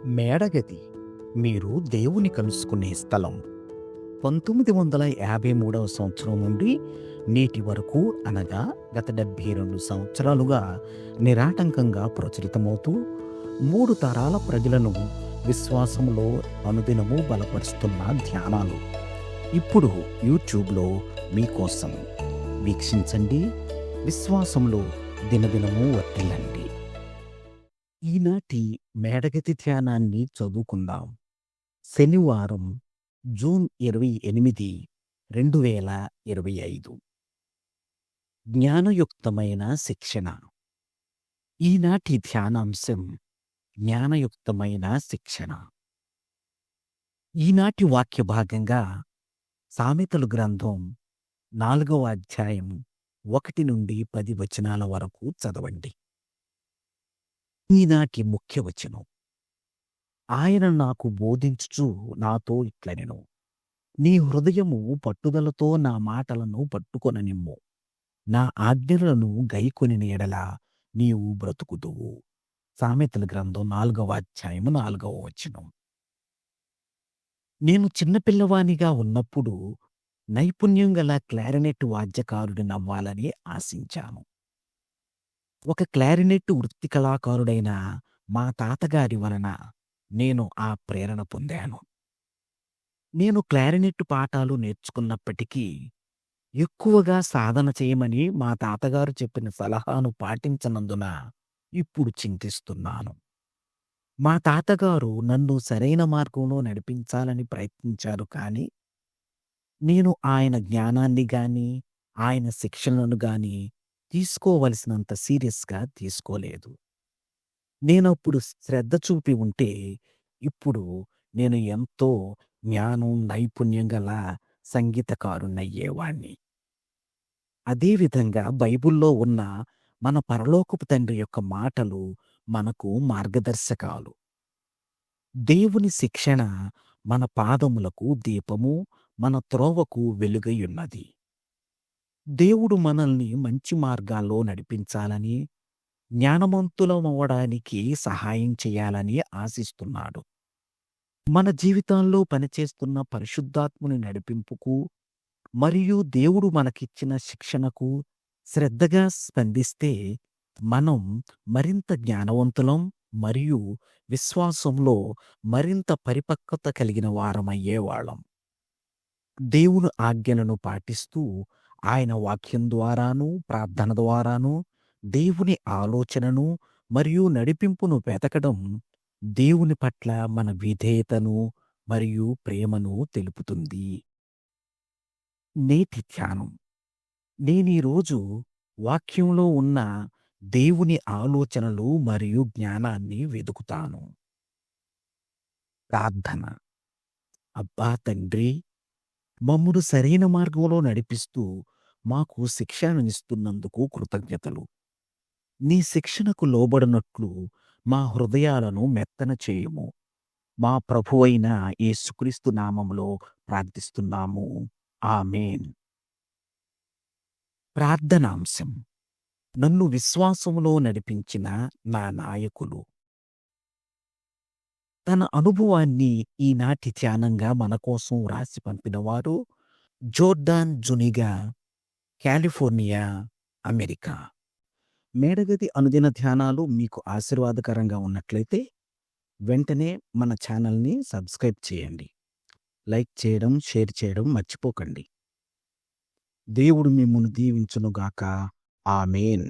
మేడగది మీరు దేవుని కలుసుకునే స్థలం. 1953 సంవత్సరం నుండి నేటి వరకు అనగా గత 72 సంవత్సరాలుగా నిరాటంకంగా ప్రచురితమవుతూ 3 తరాల ప్రజలను విశ్వాసంలో అనుదినము బలపరుస్తున్న ధ్యానాలు ఇప్పుడు యూట్యూబ్లో మీకోసం. వీక్షించండి, విశ్వాసంలో దినదినము వర్ధిల్లండి. ఈనాటి మేడగది ధ్యానాన్ని చదువుకుందాం. శనివారం జూన్ 28, 2025. జ్ఞానయుక్తమైన శిక్షణ. ఈనాటి ధ్యానాంశం జ్ఞానయుక్తమైన శిక్షణ. ఈనాటి వాక్య భాగంగా సామెతలు గ్రంథం 4వ అధ్యాయం 1 నుండి 10 వచనాల వరకు చదవండి. ఈనాటి ముఖ్య వచనం. ఆయన నాకు బోధించుచు నాతో ఇట్లనెను, నీ హృదయము పట్టుదలతో నా మాటలను పట్టుకొననిమ్ము, నా ఆజ్ఞలను గైకొనిన ఎడల నీవు బ్రతుకుదువు. సామెతల గ్రంథం 4వ అధ్యాయం 4వ వచనం. నేను చిన్నపిల్లవానిగా ఉన్నప్పుడు నైపుణ్యం గల క్లారినెట్ వాద్యకారుడినవ్వాలని ఆశించాను. ఒక క్లారినెట్ వృత్తి కళాకారుడైన మా తాతగారి వలన నేను ఆ ప్రేరణ పొందాను. నేను క్లారినెట్ పాఠాలు నేర్చుకున్నప్పటికీ ఎక్కువగా సాధన చేయమని మా తాతగారు చెప్పిన సలహాను పాటించనందున ఇప్పుడు చింతిస్తున్నాను. మా తాతగారు నన్ను సరైన మార్గంలో నడిపించాలని ప్రయత్నించారు, కానీ నేను ఆయన జ్ఞానాన్ని గాని ఆయన శిక్షణను గాని తీసుకోవలసినంత సీరియస్‌గా తీసుకోలేదు. నేనప్పుడు శ్రద్ధ చూపి ఉంటే ఇప్పుడు నేను ఎంతో జ్ఞానం, నైపుణ్యం గల సంగీతకారుడినయ్యేవాణ్ణి. అదేవిధంగా బైబిల్‌లో ఉన్న మన పరలోకపు తండ్రి యొక్క మాటలు మనకు మార్గదర్శకాలు. దేవుని శిక్షణ మన పాదములకు దీపము, మన త్రోవకు వెలుగైయున్నది. దేవుడు మనల్ని మంచి మార్గాల్లో నడిపించాలని, జ్ఞానవంతులమవ్వడానికి సహాయం చేయాలని ఆశిస్తున్నాడు. మన జీవితాల్లో పనిచేస్తున్న పరిశుద్ధాత్ముని నడిపింపుకు మరియు దేవుడు మనకిచ్చిన శిక్షణకు శ్రద్ధగా స్పందిస్తే మనం మరింత జ్ఞానవంతులం మరియు విశ్వాసంలో మరింత పరిపక్వత కలిగిన వారమయ్యేవాళ్ళం. దేవుని ఆజ్ఞలను పాటిస్తూ ఆయన వాక్యం ద్వారాను, ప్రార్థన ద్వారాను దేవుని ఆలోచనను మరియు నడిపింపును వెతకడం దేవుని పట్ల మన విధేయతను మరియు ప్రేమను తెలుపుతుంది. నేటి ధ్యానం. నేనీరోజు వాక్యంలో ఉన్న దేవుని ఆలోచనలు మరియు జ్ఞానాన్ని వెదుకుతాను. ప్రార్థన. అబ్బా తండ్రి, మమ్మును సరైన మార్గంలో నడిపిస్తూ మాకు శిక్షణనిస్తున్నందుకు కృతజ్ఞతలు. నీ శిక్షణకు లోబడినట్లు మా హృదయాలను మెత్తన చేయుము. మా ప్రభువైన యేసుక్రీస్తు నామములో ప్రార్థిస్తున్నాము. ఆమేన్. ప్రార్థనాంశం. నన్ను విశ్వాసములో నడిపించిన నా నాయకులు. తన అనుభవాన్ని ఈనాటి ధ్యానంగా మన కోసం వ్రాసి పంపినవారు జోర్డాన్ జునిగా, కాలిఫోర్నియా, అమెరికా. మేడగది అనుదిన ధ్యానాలు మీకు ఆశీర్వాదకరంగా ఉన్నట్లయితే వెంటనే మన ఛానల్ని సబ్స్క్రైబ్ చేయండి. లైక్ చేయడం, షేర్ చేయడం మర్చిపోకండి. దేవుడు మిమ్మును దీవించునుగాక. ఆమేన్.